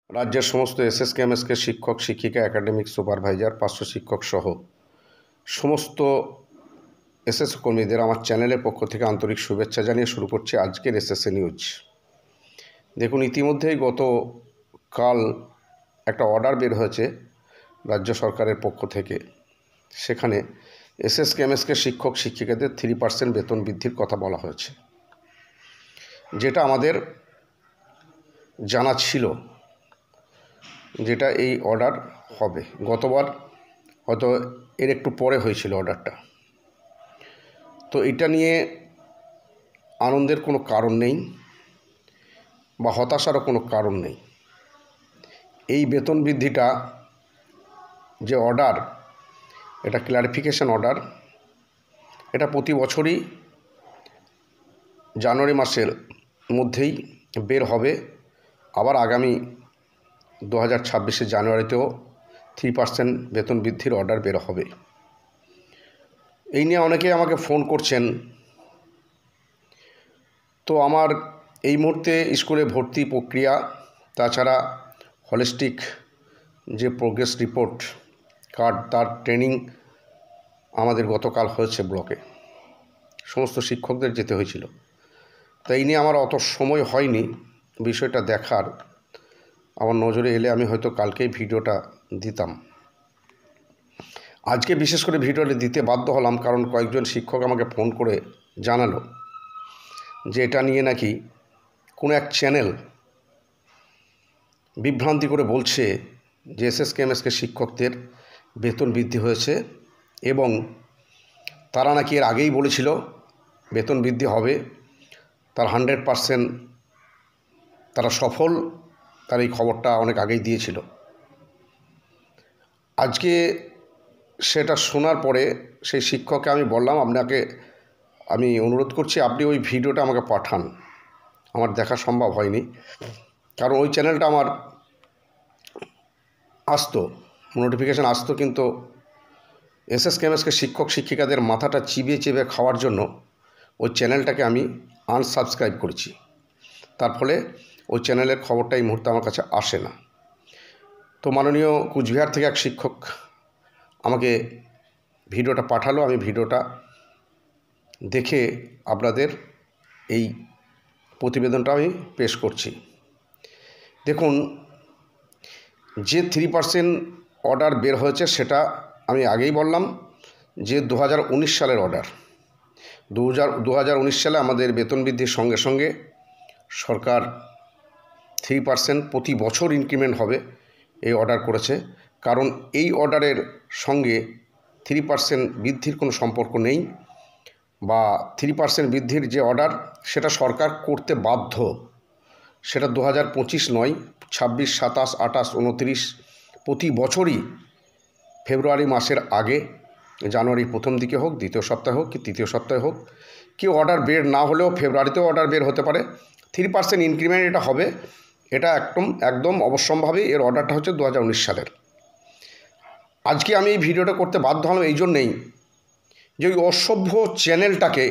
রাজ্যের সমস্ত SSK MSK শিক্ষক শিক্ষিকা একাডেমিক সুপারভাইজার পার্শ্ব শিক্ষক সহ সমস্ত এসএসসি কর্মীদের আমার চ্যানেলের পক্ষ থেকে আন্তরিক শুভেচ্ছা জানিয়ে শুরু করছি আজকের এসএসসি নিউজ। দেখুন, ইতিমধ্যেই গতকাল একটা অর্ডার বের হয়েছে রাজ্য সরকারের পক্ষ থেকে। সেখানে এসএসকে এমএসকে শিক্ষক শিক্ষিকাদের 3% বেতন বৃদ্ধির কথা বলা হয়েছে, যেটা আমাদের জানা ছিল যেটা এই অর্ডার হবে। গতবার হয়তো এর একটু পরে হয়েছিল অর্ডারটা। তো এটা নিয়ে আনন্দের কোনো কারণ নেই বা হতাশারও কোনো কারণ নেই। এই বেতন বৃদ্ধিটা যে অর্ডার, এটা ক্লারিফিকেশন অর্ডার। এটা প্রতি বছরই জানুয়ারি মাসের মধ্যেই বের হবে। আবার আগামী 2026 জানুয়ারিতেও 3% বেতন বৃদ্ধির অর্ডার বের হবে। এই নিয়ে অনেকেই আমাকে ফোন করছেন। তো আমার এই মুহূর্তে স্কুলে ভর্তি প্রক্রিয়া, তাছাড়া হলিস্টিক যে প্রোগ্রেস রিপোর্ট কার্ড, তার ট্রেনিং আমাদের গতকাল হয়েছে ব্লকে। সমস্ত শিক্ষকদের যেতে হয়েছিল। তাই এই নিয়ে আমার অত সময় হয়নি বিষয়টা দেখার। আমার নজরে এলে আমি হয়তো কালকেই ভিডিওটা দিতাম। আজকে বিশেষ করে ভিডিওটা দিতে বাধ্য হলাম, কারণ কয়েকজন শিক্ষক আমাকে ফোন করে জানালো যে এটা নিয়ে নাকি কোনো এক চ্যানেল বিভ্রান্তি করে বলছে যে এসএসকে এমএসকে শিক্ষকদের বেতন বৃদ্ধি হয়েছে এবং তারা নাকি এর আগেই বলেছিল বেতন বৃদ্ধি হবে। তার 100% তারা সফল, তার এই খবরটা অনেক আগেই দিয়েছিল। আজকে সেটা শোনার পরে সেই শিক্ষককে আমি বললাম, আপনাকে আমি অনুরোধ করছি আপনি ওই ভিডিওটা আমাকে পাঠান। আমার দেখা সম্ভব হয়নি, কারণ ওই চ্যানেলটা আমার আসতো, নোটিফিকেশান আসতো, কিন্তু এসএসকে এমএসকে শিক্ষক শিক্ষিকাদের মাথাটা চিবিয়ে চিবিয়ে খাওয়ার জন্য ওই চ্যানেলটাকে আমি আনসাবস্ক্রাইব করেছি। তার ফলে ওই চ্যানেলের খবরটা এই মুহূর্তে আমার কাছে আসে না। তো মাননীয় কুচবিহার থেকে এক শিক্ষক আমাকে ভিডিওটা পাঠালো। আমি ভিডিওটা দেখে আপনাদের এই প্রতিবেদনটা আমি পেশ করছি। দেখুন, যে 3% অর্ডার বের হয়েছে সেটা আমি আগেই বললাম যে 2019 সালের অর্ডার। 2019 সালে আমাদের বেতন বৃদ্ধির সঙ্গে সঙ্গে সরকার 3% প্রতি বছর ইনক্রিমেন্ট হবে এই অর্ডার করেছে। কারণ এই অর্ডারের সঙ্গে 3% বৃদ্ধির কোনো সম্পর্ক নেই, বা 3% বৃদ্ধির যে অর্ডার সেটা সরকার করতে বাধ্য। সেটা 2025 নয়, 26, 27, 28, 29 প্রতি বছরই ফেব্রুয়ারি মাসের আগে, জানুয়ারির প্রথম দিকে হোক, দ্বিতীয় সপ্তাহে হোক কি তৃতীয় সপ্তাহে হোক, কেউ অর্ডার বের না হলেও ফেব্রুয়ারিতেও অর্ডার বের হতে পারে। 3% ইনক্রিমেন্ট এটা হবে, এটা একদম অবশ্যম্ভাবী। এর অর্ডারটা হচ্ছে 2019 সালের। আজকে আমি এই ভিডিওটা করতে বাধ্য হলাম এই জন্যেই যে ওই অসভ্য চ্যানেলটাকে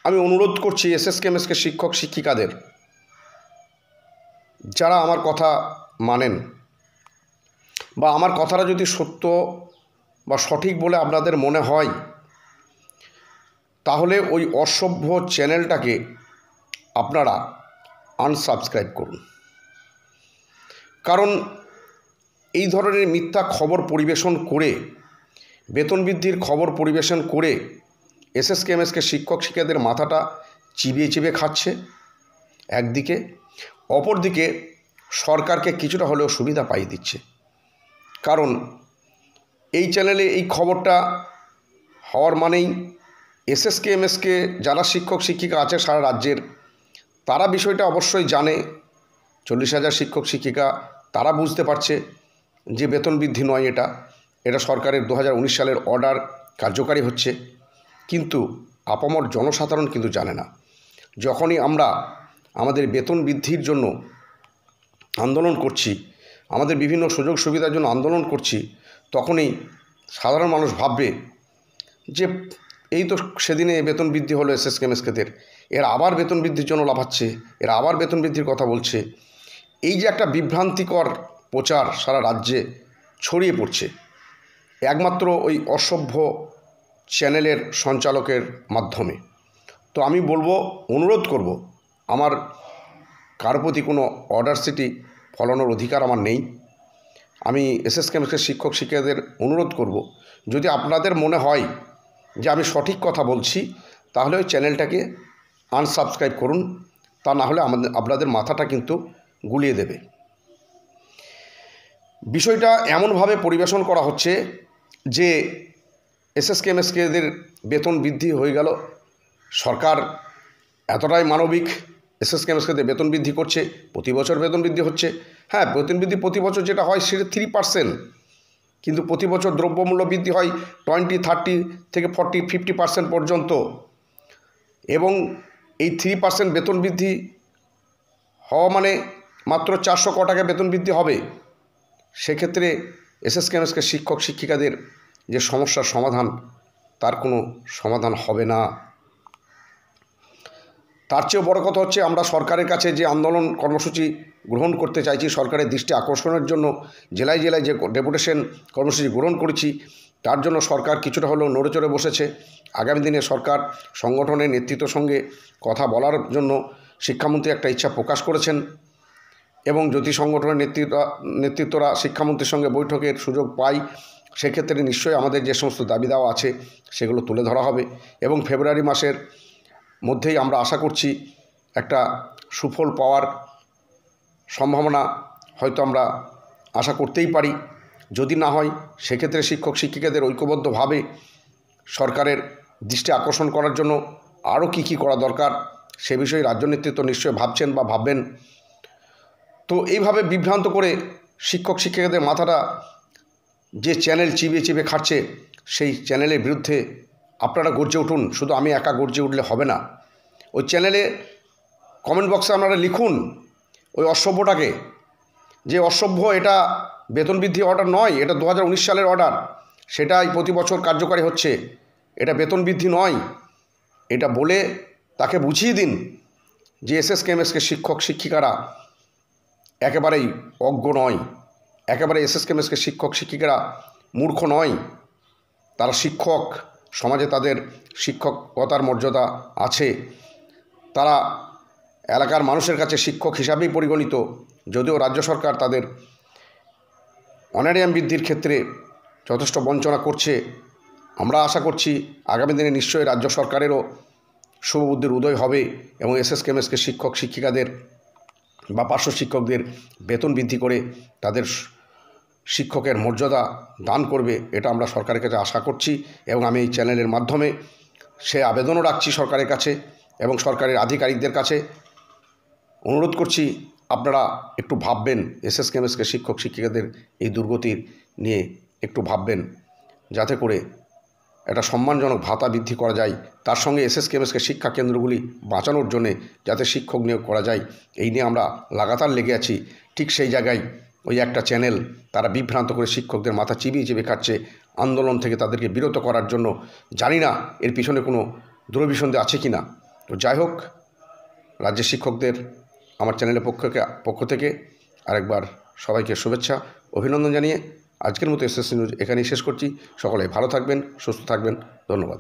আমি অনুরোধ করছি এসএসকে এমএসকে শিক্ষক শিক্ষিকাদের, যারা আমার কথা মানেন বা আমার কথাটা যদি সত্য বা সঠিক বলে আপনাদের মনে হয়, তাহলে ওই অসভ্য চ্যানেলটাকে আপনারা আনসাবস্ক্রাইব করুন। কারণ এই ধরনের মিথ্যা খবর পরিবেশন করে, বেতন বৃদ্ধির খবর পরিবেশন করে এসএসকে এমএসকে শিক্ষক শিক্ষিকাদের মাথাটা চিবিয়ে চিবিয়ে খাচ্ছে একদিকে, অপরদিকে সরকারকে কিছুটা হলেও সুবিধা পাইয়ে দিচ্ছে। কারণ এই চ্যানেলে এই খবরটা হওয়ার মানেই এসএসকে এমএসকে যারা শিক্ষক শিক্ষিকা আছে সারা রাজ্যের, তারা বিষয়টা অবশ্যই জানে। 40,000 শিক্ষক শিক্ষিকা তারা বুঝতে পারছে যে বেতন বৃদ্ধি নয়, এটা সরকারের 2019 সালের অর্ডার কার্যকারী হচ্ছে। কিন্তু আপামর জনসাধারণ কিন্তু জানে না। যখনই আমরা আমাদের বেতন বৃদ্ধির জন্য আন্দোলন করছি, আমাদের বিভিন্ন সুযোগ সুবিধার জন্য আন্দোলন করছি, তখনই সাধারণ মানুষ ভাববে যে এই তো সেদিনে বেতন বৃদ্ধি হলো এসএসকে এমএসকেদের, এরা আবার বেতন বৃদ্ধির জন্য লাফাচ্ছে, এরা আবার বেতন বৃদ্ধির কথা বলছে। এই যে একটা বিভ্রান্তিকর প্রচার সারা রাজ্যে ছড়িয়ে পড়ছে একমাত্র ওই অসভ্য চ্যানেলের সঞ্চালকের মাধ্যমে, তো আমি বলবো, অনুরোধ করব, আমার কার প্রতি কোনো অর্ডার সিটি ফলানোর অধিকার আমার নেই। আমি এসএসকেএমএসের শিক্ষক শিক্ষিকাদের অনুরোধ করব, যদি আপনাদের মনে হয় যে আমি সঠিক কথা বলছি তাহলে ওই চ্যানেলটাকে আনসাবস্ক্রাইব করুন, তা না হলে আপনাদের মাথাটা কিন্তু গুলিয়ে দেবে। বিষয়টা এমনভাবে পরিবেশন করা হচ্ছে যে এসএসকেএমএসকেদের বেতন বৃদ্ধি হয়ে গেল, সরকার এতটাই মানবিক, এসএসকেএমএসকেদের বেতন বৃদ্ধি করছে, প্রতি বছর বেতন বৃদ্ধি হচ্ছে। হ্যাঁ, বেতন বৃদ্ধি প্রতি বছর যেটা হয় সেটা 3%, কিন্তু প্রতি বছর দ্রব্যমূল্য বৃদ্ধি হয় 20, 30 থেকে 40, 50% পর্যন্ত, এবং এই 3% বেতন বৃদ্ধি হওয়া মানে মাত্র 400 ক টাকা বেতন বৃদ্ধি হবে। সেক্ষেত্রে এসএসকেএমএসকে শিক্ষক শিক্ষিকাদের যে সমস্যার সমাধান, তার কোনো সমাধান হবে না। তার চেয়েও বড় কথা হচ্ছে, আমরা সরকারের কাছে যে আন্দোলন কর্মসূচি গ্রহণ করতে চাইছি, সরকারের দৃষ্টি আকর্ষণের জন্য জেলায় জেলায় যে ডেপুটেশন কর্মসূচি গ্রহণ করেছি, তার জন্য সরকার কিছুটা হলেও নড়েচড়ে বসেছে। আগামী দিনে সরকার সংগঠনের নেতৃত্বের সঙ্গে কথা বলার জন্য শিক্ষামন্ত্রী একটা ইচ্ছা প্রকাশ করেছেন, এবং যদি সংগঠনের নেতৃত্বরা শিক্ষামন্ত্রীর সঙ্গে বৈঠকের সুযোগ পায়, সেক্ষেত্রে নিশ্চয়ই আমাদের যে সমস্ত দাবি দাওয়া আছে সেগুলো তুলে ধরা হবে, এবং ফেব্রুয়ারি মাসের মধ্যেই আমরা আশা করছি একটা সুফল পাওয়ার সম্ভাবনা হয়তো আমরা আশা করতেই পারি। যদি না হয়, সেক্ষেত্রে শিক্ষক শিক্ষিকাদের ঐক্যবদ্ধভাবে সরকারের দৃষ্টি আকর্ষণ করার জন্য আরও কী করা দরকার সে বিষয়ে রাজ্য নেতৃত্ব নিশ্চয়ই ভাবছেন বা ভাববেন। তো এইভাবে বিভ্রান্ত করে শিক্ষক শিক্ষিকাদের মাথাটা যে চ্যানেল চিবিয়ে চিবিয়ে খাচ্ছে, সেই চ্যানেলের বিরুদ্ধে আপনারা গর্জে উঠুন। শুধু আমি একা গর্জে উঠলে হবে না, ওই চ্যানেলে কমেন্ট বক্সে আপনারা লিখুন ওই অসভ্যটাকে, যে অসভ্য, এটা বেতন বৃদ্ধি অর্ডার নয়, এটা 2019 সালের অর্ডার, সেটাই প্রতি বছর কার্যকারী হচ্ছে, এটা বেতন বৃদ্ধি নয়। এটা বলে তাকে বুঝিয়ে দিন যে এসএসকেএমএসকে শিক্ষক শিক্ষিকারা একেবারেই অজ্ঞ নয়, একেবারে এসএসকেএমএসকে শিক্ষক শিক্ষিকারা মূর্খ নয়, তারা শিক্ষক, সমাজে তাদের শিক্ষকতার মর্যাদা আছে, তারা এলাকার মানুষের কাছে শিক্ষক হিসাবেই পরিগণিত। যদিও রাজ্য সরকার তাদের অনারিয়াম বৃদ্ধির ক্ষেত্রে যথেষ্ট বঞ্চনা করছে, আমরা আশা করছি আগামী দিনে নিশ্চয়ই রাজ্য সরকারেরও শুভবুদ্ধির উদয় হবে এবং এসএসকেএমএসকে শিক্ষক শিক্ষিকাদের বা পার্শ্ব শিক্ষকদের বেতন বৃদ্ধি করে তাদের শিক্ষকের মর্যাদা দান করবে, এটা আমরা সরকারের কাছে আশা করছি। এবং আমি এই চ্যানেলের মাধ্যমে সে আবেদনও রাখছি সরকারের কাছে এবং সরকারের আধিকারিকদের কাছে, অনুরোধ করছি আপনারা একটু ভাববেন, এসএসকেএমএসকে শিক্ষক শিক্ষিকাদের এই দুর্গতির নিয়ে একটু ভাববেন, যাতে করে একটা সম্মানজনক ভাতা বৃদ্ধি করা যায়, তার সঙ্গে এসএসকেএমএসকে শিক্ষা কেন্দ্রগুলি বাঁচানোর জন্যে যাতে শিক্ষক নিয়োগ করা যায়, এই নিয়ে আমরা লাগাতার লেগে আছি। ঠিক সেই জায়গায় ওই একটা চ্যানেল তারা বিভ্রান্ত করে শিক্ষকদের মাথা চিবিয়ে চিবিয়ে খাচ্ছে, আন্দোলন থেকে তাদেরকে বিরত করার জন্য। জানি না এর পিছনে কোনো দুরভিসন্ধি আছে কি না। তো যাই হোক, রাজ্যের শিক্ষকদের আমার চ্যানেলের পক্ষ থেকে আরেকবার সবাইকে শুভেচ্ছা অভিনন্দন জানিয়ে আজকের মতো এসএসসি নিউজ এখানেই শেষ করছি। সকলে ভালো থাকবেন, সুস্থ থাকবেন, ধন্যবাদ।